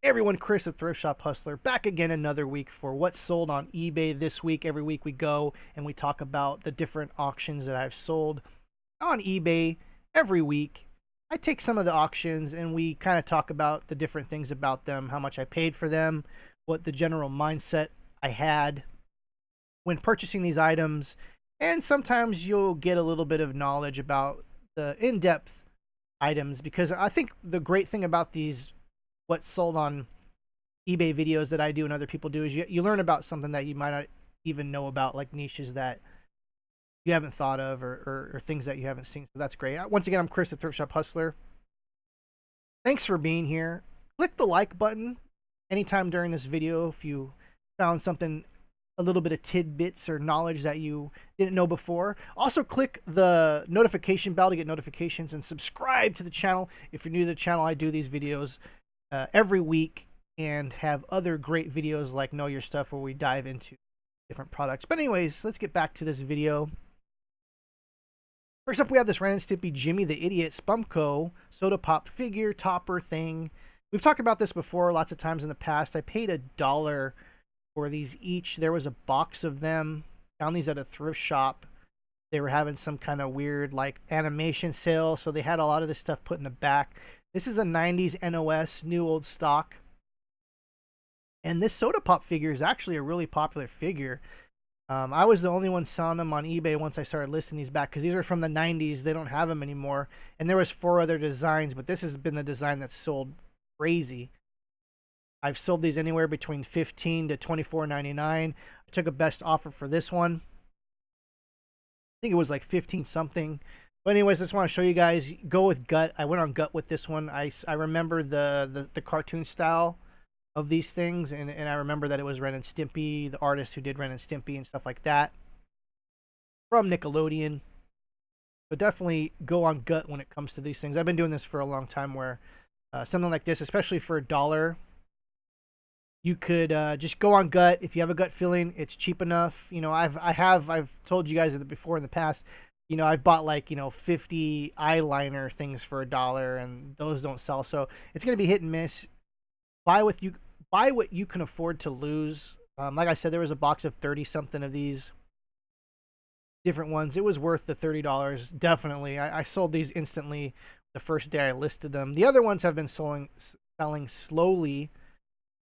Hey everyone, Chris the Thrift Shop Hustler back again another week for what's sold on eBay this week. Every week we go and we talk about the different auctions that I've sold on eBay every week. I take some of the auctions and we kind of talk about the different things about them, how much I paid for them, what the general mindset I had when purchasing these items, and sometimes you'll get a little bit of knowledge about the in-depth items because I think the great thing about these what's sold on eBay videos that I do and other people do is you learn about something that you might not even know about, like niches that you haven't thought of or things that you haven't seen. So that's great. Once again, I'm Chris, the Thrift Shop Hustler. Thanks for being here. Click the like button anytime during this video if you found something, a little bit of tidbits or knowledge that you didn't know before. Also, click the notification bell to get notifications and subscribe to the channel. If you're new to the channel, I do these videos every week and have other great videos like Know Your Stuff where we dive into different products. But anyways, let's get back to this video. First up, we have this Ren and Stimpy Jimmy the Idiot Funko soda pop figure topper thing. We've talked about this before lots of times in the past. I paid $1 for these each. There was a box of them. Found these at a thrift shop. They were having some kind of weird like animation sale, so they had a lot of this stuff put in the back. This is a 90s NOS, new old stock. And this soda pop figure is actually a really popular figure. I was the only one selling them on eBay once I started listing these back because these are from the 90s. They don't have them anymore. And there was 4 other designs, but this has been the design that's sold crazy. I've sold these anywhere between $15 to $24.99. I took a best offer for this one. I think it was like 15 something. But anyways, I just want to show you guys. Go with gut. I went on gut with this one. I remember the cartoon style of these things, and I remember that it was Ren and Stimpy, the artist who did Ren and Stimpy and stuff like that from Nickelodeon. But definitely go on gut when it comes to these things. I've been doing this for a long time where something like this, especially for $1, you could just go on gut. If you have a gut feeling, it's cheap enough. You know, I've told you guys before in the past, you know, I've bought like, 50 eyeliner things for $1 and those don't sell. So it's going to be hit and miss. Buy what you can afford to lose. Like I said, there was a box of 30 something of these different ones. It was worth the $30. Definitely. I sold these instantly the first day I listed them. The other ones have been selling slowly.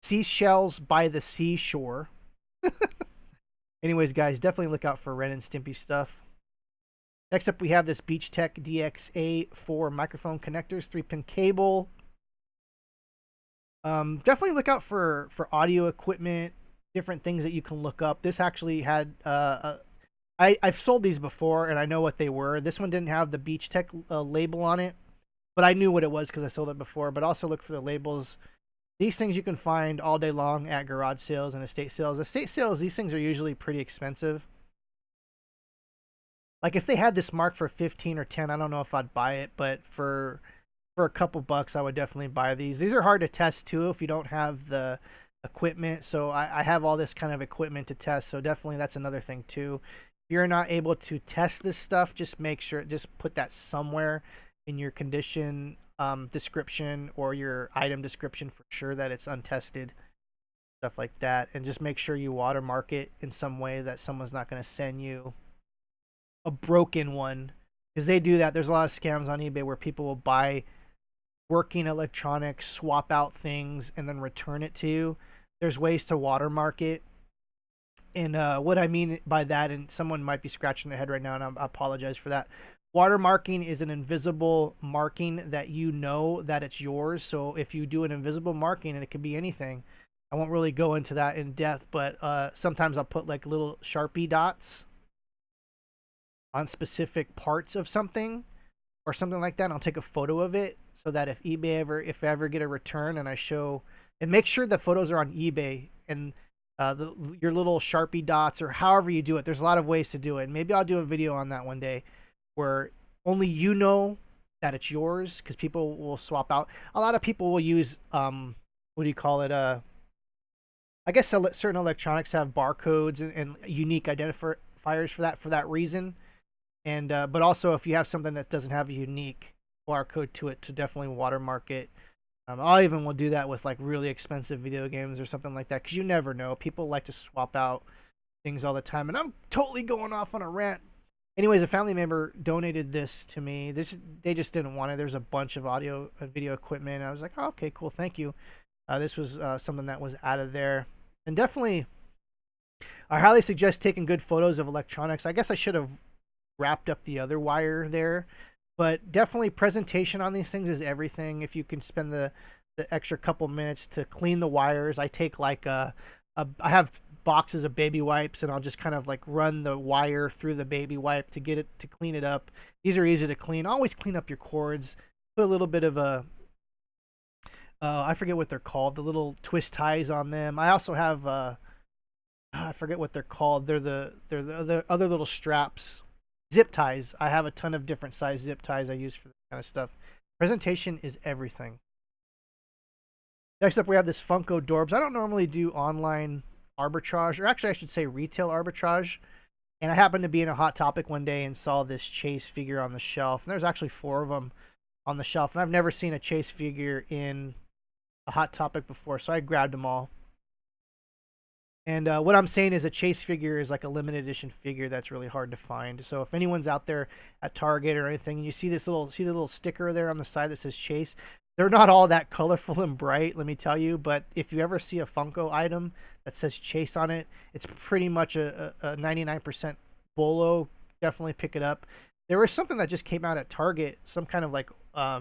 Seashells by the seashore. Anyways, guys, definitely look out for Ren and Stimpy stuff. Next up, we have this Beach Tech DXA4 microphone connectors, 3-pin cable. Definitely look out for audio equipment, different things that you can look up. This actually had I've sold these before and I know what they were. This one didn't have the Beach Tech label on it, but I knew what it was because I sold it before. But also look for the labels. These things you can find all day long at garage sales and estate sales. Estate sales, these things are usually pretty expensive. Like if they had this marked for 15 or 10, I don't know if I'd buy it, but for a couple bucks, I would definitely buy these. These are hard to test too if you don't have the equipment. So I have all this kind of equipment to test. So definitely that's another thing too. If you're not able to test this stuff, just make sure, just put that somewhere in your condition description or your item description for sure that it's untested, stuff like that. And just make sure you watermark it in some way that someone's not going to send you a broken one, because they do that. There's a lot of scams on eBay where people will buy working electronics, swap out things, and then return it to you. There's ways to watermark it. And what I mean by that, and someone might be scratching their head right now, and I apologize for that. Watermarking is an invisible marking that you know that it's yours. So if you do an invisible marking, and it could be anything, I won't really go into that in depth, but sometimes I'll put like little Sharpie dots on specific parts of something or something like that. And I'll take a photo of it so that if I ever get a return and I show, and make sure the photos are on eBay and your little Sharpie dots or however you do it. There's a lot of ways to do it. And maybe I'll do a video on that one day where only you know that it's yours, because people will swap out. A lot of people will use, what do you call it? I guess certain electronics have barcodes and unique identifiers for that reason. And but also if you have something that doesn't have a unique barcode to it, to definitely watermark it. I even will do that with like really expensive video games or something like that, because you never know. People like to swap out things all the time, and I'm totally going off on a rant. Anyways, a family member donated this to me. They just didn't want it. There's a bunch of audio video equipment. I was like, oh, okay, cool, thank you. This was something that was out of there, and definitely, I highly suggest taking good photos of electronics. I guess I should have wrapped up the other wire there, but definitely presentation on these things is everything. If you can spend the extra couple minutes to clean the wires, I take like I have boxes of baby wipes, and I'll just kind of like run the wire through the baby wipe to get it to clean it up. These are easy to clean. Always clean up your cords. Put a little bit of a I forget what they're called, the little twist ties on them. I also have I forget what they're called. They're the other little straps, zip ties. I have a ton of different size zip ties I use for this kind of stuff. Presentation is everything. Next up, we have this Funko Dorbs. I don't normally do online arbitrage, or actually I should say retail arbitrage. And I happened to be in a Hot Topic one day and saw this Chase figure on the shelf. And there's actually 4 of them on the shelf. And I've never seen a Chase figure in a Hot Topic before, so I grabbed them all. And what I'm saying is a Chase figure is like a limited edition figure that's really hard to find. So if anyone's out there at Target or anything, and you see the little sticker there on the side that says Chase, they're not all that colorful and bright, let me tell you. But if you ever see a Funko item that says Chase on it, it's pretty much a 99% bolo. Definitely pick it up. There was something that just came out at Target, some kind of like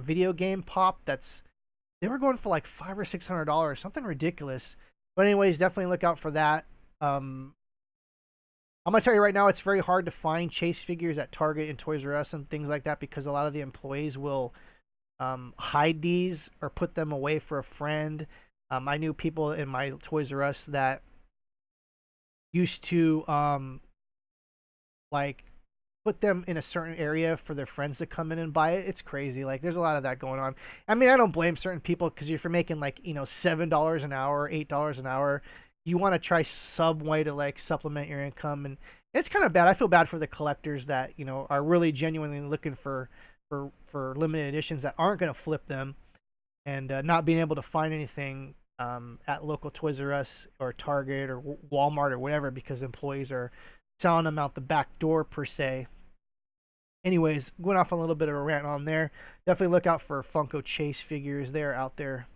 video game pop they were going for like $500 or $600, something ridiculous. But anyways, definitely look out for that. I'm going to tell you right now, it's very hard to find Chase figures at Target and Toys R Us and things like that, because a lot of the employees will hide these or put them away for a friend. I knew people in my Toys R Us that used to like put them in a certain area for their friends to come in and buy it. It's crazy. Like, there's a lot of that going on. I mean, I don't blame certain people, because if you're making like, $7 an hour, $8 an hour, you want to try some way to like supplement your income. And it's kind of bad. I feel bad for the collectors that, are really genuinely looking for limited editions that aren't going to flip them, and not being able to find anything at local Toys R Us or Target or Walmart or whatever, because employees are selling them out the back door per se. Anyways, going off a little bit of a rant on there. Definitely look out for Funko Chase figures. They're out there.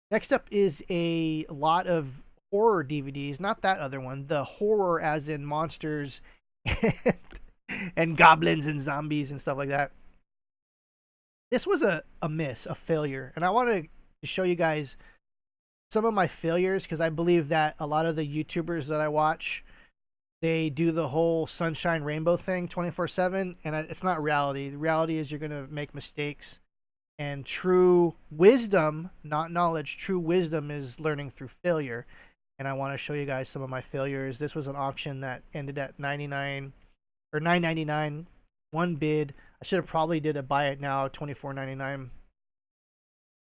Next up is a lot of horror DVDs. Not that other one. The horror as in monsters and goblins and zombies and stuff like that. This was a miss, a failure. And I wanted to show you guys some of my failures, because I believe that a lot of the YouTubers that I watch, they do the whole sunshine rainbow thing 24/7, and it's not reality. The reality is you're going to make mistakes, and true wisdom, not knowledge, true wisdom is learning through failure. And I want to show you guys some of my failures. This was an auction that ended at $99 or $9.99, one bid. I should have probably did a buy it now, $24.99.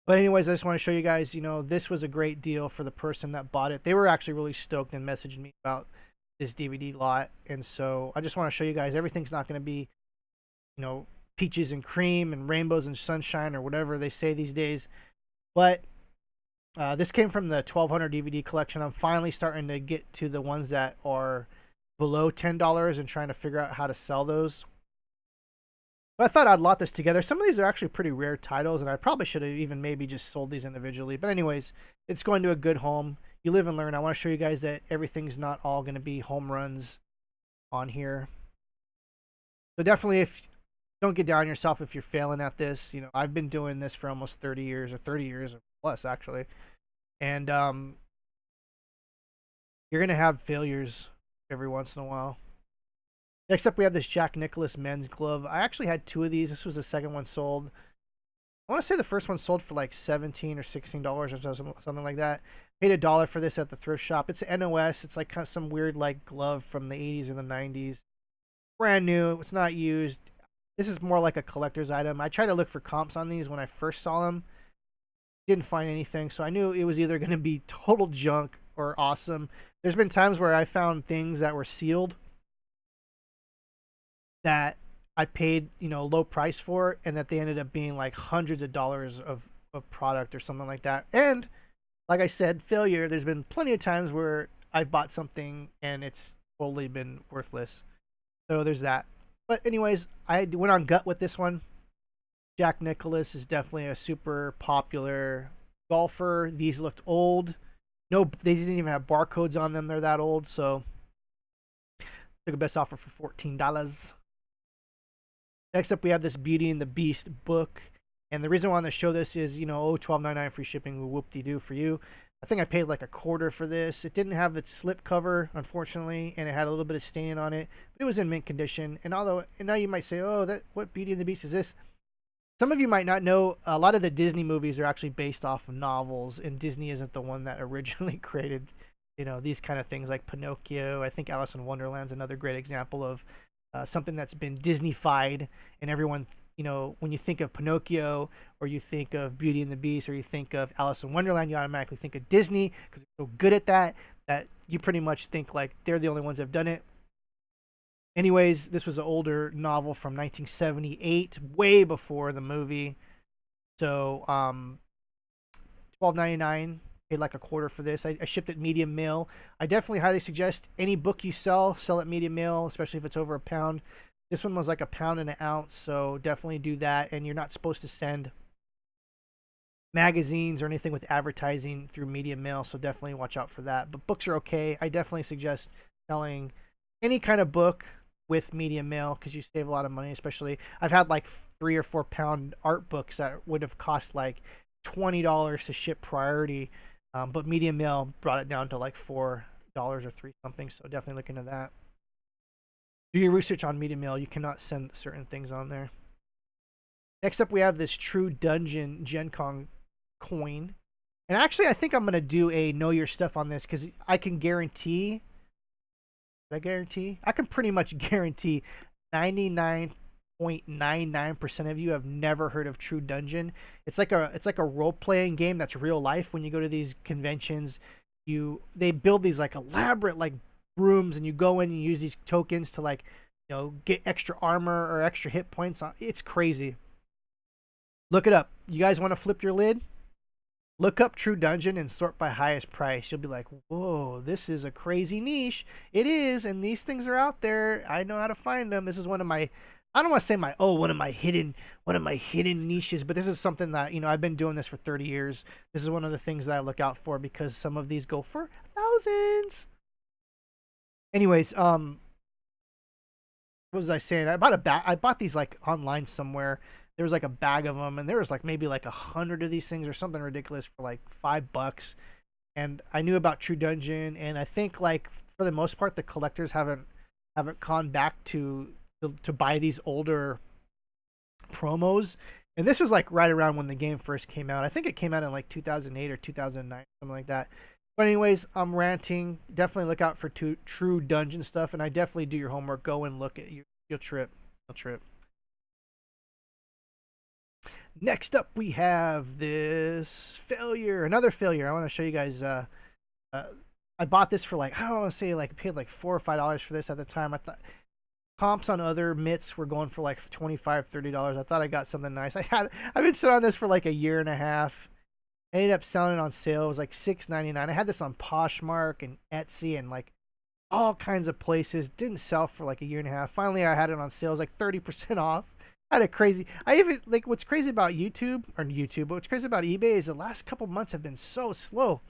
But anyways, I just want to show you guys, this was a great deal for the person that bought it. They were actually really stoked and messaged me about this DVD lot. And so I just want to show you guys, everything's not going to be, peaches and cream and rainbows and sunshine or whatever they say these days. But this came from the 1200 DVD collection. I'm finally starting to get to the ones that are below $10 and trying to figure out how to sell those. But I thought I'd lot this together. Some of these are actually pretty rare titles, and I probably should have even maybe just sold these individually. But anyways, it's going to a good home. You live and learn. I want to show you guys that everything's not all going to be home runs on here. So definitely, don't get down on yourself if you're failing at this. I've been doing this for almost 30 years, or 30 years or plus, actually. And you're going to have failures every once in a while. Next up, we have this Jack Nicklaus men's glove. I actually had 2 of these. This was the second one sold. I want to say the first one sold for like $17 or $16 or something like that. Paid $1 for this at the thrift shop. It's an NOS. It's like kind of some weird like glove from the 80s or the 90s. Brand new. It's not used. This is more like a collector's item. I tried to look for comps on these when I first saw them. Didn't find anything, so I knew it was either going to be total junk or awesome. There's been times where I found things that were sealed that I paid, low price for, and that they ended up being like hundreds of dollars of of product or something like that. And like I said, failure. There's been plenty of times where I've bought something and it's totally been worthless. So there's that. But anyways, I went on gut with this one. Jack Nicklaus is definitely a super popular golfer. These looked old. No, they didn't even have barcodes on them. They're that old. So took a best offer for $14. Next up, we have this Beauty and the Beast book. And the reason I want to show this is, $12.99 free shipping, whoop-de-doo for you. I think I paid like a quarter for this. It didn't have its slip cover, unfortunately, and it had a little bit of staining on it. But it was in mint condition. And now you might say, what Beauty and the Beast is this? Some of you might not know, a lot of the Disney movies are actually based off of novels, and Disney isn't the one that originally created, these kind of things like Pinocchio. I think Alice in Wonderland's another great example of something that's been Disney-fied, and everyone, when you think of Pinocchio, or you think of Beauty and the Beast, or you think of Alice in Wonderland, you automatically think of Disney, because they're so good at that you pretty much think like they're the only ones that have done it. Anyways, this was an older novel from 1978, way before the movie. So, $12.99, paid like a quarter for this. I shipped it medium mail. I definitely highly suggest any book you sell it medium mail, especially if it's over a pound. This one was like a pound and an ounce, so definitely do that. And you're not supposed to send magazines or anything with advertising through medium mail, so definitely watch out for that. But books are okay. I definitely suggest selling any kind of book with medium mail because you save a lot of money. Especially, I've had like 3 or 4 pound art books that would have cost like $20 to ship priority, but medium mail brought it down to like $4 or $3 something. So definitely look into that. Do your research on medium mail. You cannot send certain things on there. Next up, we have this True Dungeon Gen Con coin, and actually I think I'm gonna do a know your stuff on this because I can guarantee. I can pretty much guarantee 99.99% of you have never heard of True Dungeon. It's like a role-playing game that's real life. When you go to these conventions, they build these like elaborate like rooms, and you go in and use these tokens to like, get extra armor or extra hit points. It's crazy. Look it up. You guys want to flip your lid? Look up True Dungeon and sort by highest price. You'll be like, whoa, this is a crazy niche. It is, and these things are out there. I know how to find them. This is one of my, I don't want to say one of my hidden niches, but this is something that, I've been doing this for 30 years. This is one of the things that I look out for because some of these go for thousands. Anyways, what was I saying? I bought these like online somewhere. There was like a bag of them, and there was like maybe like 100 of these things or something ridiculous for like $5. And I knew about True Dungeon, and I think like for the most part, the collectors haven't gone back to buy these older promos. And this was like right around when the game first came out. I think it came out in like 2008 or 2009, something like that. But anyways, I'm ranting. Definitely look out for True Dungeon stuff, and I definitely do your homework. Go and look at you'll trip. You'll trip. Next up, we have this another failure. I want to show you guys. I bought this for like, I don't want to say like, I paid like $4 or $5 for this at the time. I thought comps on other mitts were going for like $25, $30. I thought I got something nice. I've been sitting on this for like a year and a half. I ended up selling it on sale. It was like $6.99. I had this on Poshmark and Etsy and like all kinds of places. Didn't sell for like a year and a half. Finally, I had it on sale. It was like 30% off. I even like what's crazy about but what's crazy about eBay is the last couple months have been so slow.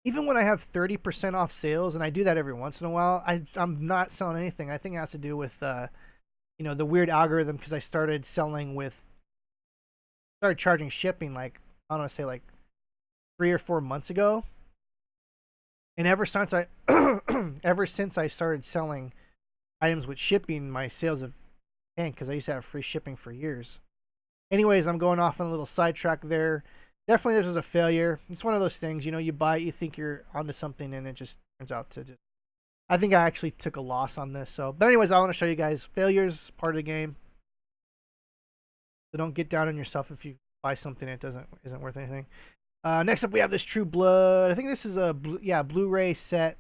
Even when I have 30% off sales, and I do that every once in a while, I'm not selling anything. I think it has to do with the weird algorithm because I started charging shipping like, I don't want to say like 3 or 4 months ago. And ever since I started selling items with shipping, my sales have because I used to have free shipping for years. Anyways, I'm going off on a little sidetrack there. Definitely this was a failure. It's one of those things, you buy it, you think you're onto something, and it just turns out to just... I think I actually took a loss on this. But anyways, I want to show you guys failures, part of the game. So don't get down on yourself if you buy something that isn't worth anything. Next up, we have this True Blood. I think this is a Blu-ray set.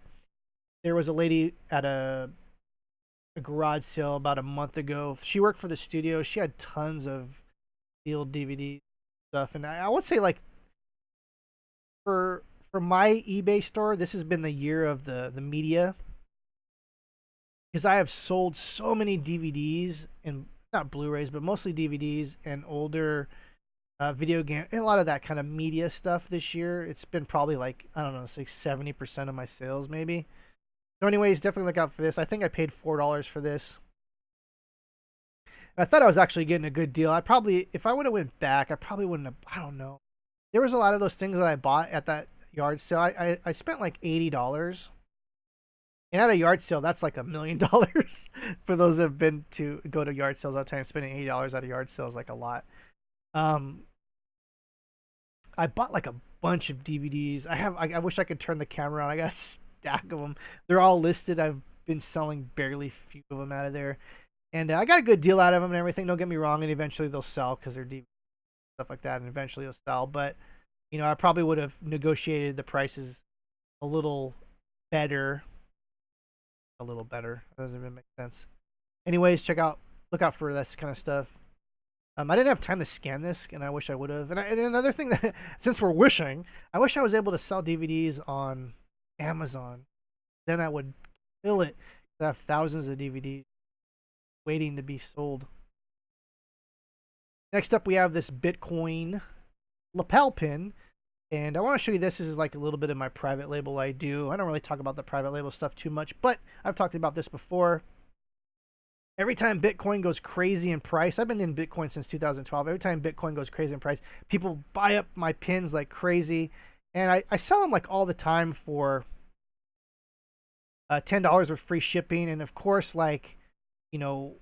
There was a lady at a garage sale about a month ago. She worked for the studio. She had tons of sealed DVDs. stuff. And I would say like for my eBay store, this has been the year of the media, because I have sold so many DVDs and not Blu-rays, but mostly DVDs and older video game, and a lot of that kind of media stuff this year. It's been probably like, I don't know, it's like 70% of my sales maybe. So anyways, definitely look out for this. I think I paid $4 for this. And I thought I was actually getting a good deal. I probably, if I would have went back, I probably wouldn't have, I don't know. There was a lot of those things that I bought at that yard sale. I spent like $80. And at a yard sale, that's like $1 million. For those that have been to go to yard sales all the time, spending $80 at a yard sale is like a lot. I bought like a bunch of DVDs. I wish I could turn the camera on. I got a stack of them. They're all listed. I've been selling barely few of them out of there. And I got a good deal out of them and everything. Don't get me wrong. And eventually they'll sell because they're DVDs, stuff like that. And eventually they'll sell. But, you know, I probably would have negotiated the prices a little better. A little better. That doesn't even make sense. Anyways, look out for this kind of stuff. I didn't have time to scan this, and I wish I would have. And another thing that, since we're wishing, I wish I was able to sell DVDs on Amazon. Then I would kill it. I have thousands of DVDs waiting to be sold. Next up, we have this Bitcoin lapel pin. And I want to show you this. This is like a little bit of my private label I do. I don't really talk about the private label stuff too much, but I've talked about this before. Every time Bitcoin goes crazy in price, I've been in Bitcoin since 2012. Every time Bitcoin goes crazy in price, people buy up my pins like crazy. And I sell them like all the time for $10 with free shipping. And of course, like, you know,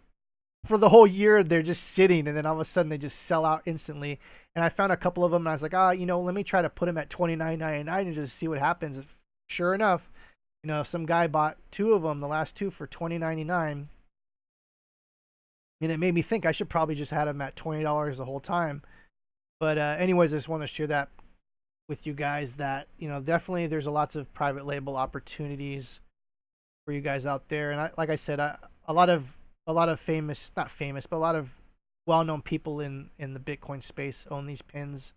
for the whole year, they're just sitting. And then all of a sudden, they just sell out instantly. And I found a couple of them. And I was like, you know, let me try to put them at $29.99 and just see what happens. Sure enough, you know, some guy bought 2 of them, the last 2 for $20.99. And it made me think I should probably just had them at $20 the whole time. But anyways, I just want to share that with you guys that, you know, definitely there's lots of private label opportunities for you guys out there. And like I said, a lot of famous, not famous, but a lot of well-known people in the Bitcoin space own these pins,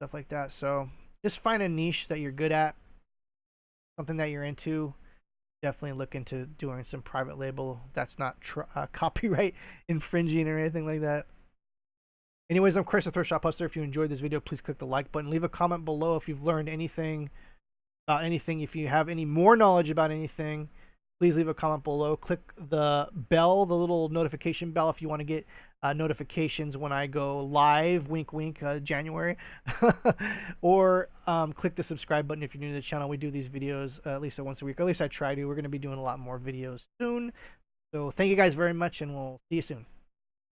stuff like that. So just find a niche that you're good at, something that you're into. Definitely look into doing some private label that's not copyright infringing or anything like that. Anyways, I'm Chris, the Thrift Shop Hustler. If you enjoyed this video, please click the like button. Leave a comment below if you've learned anything about anything. If you have any more knowledge about anything, please leave a comment below. Click the bell, the little notification bell, if you want to get notifications when I go live, wink, wink, January. Or click the subscribe button if you're new to the channel. We do these videos at least once a week, or at least I try to. We're going to be doing a lot more videos soon. So thank you guys very much, and we'll see you soon.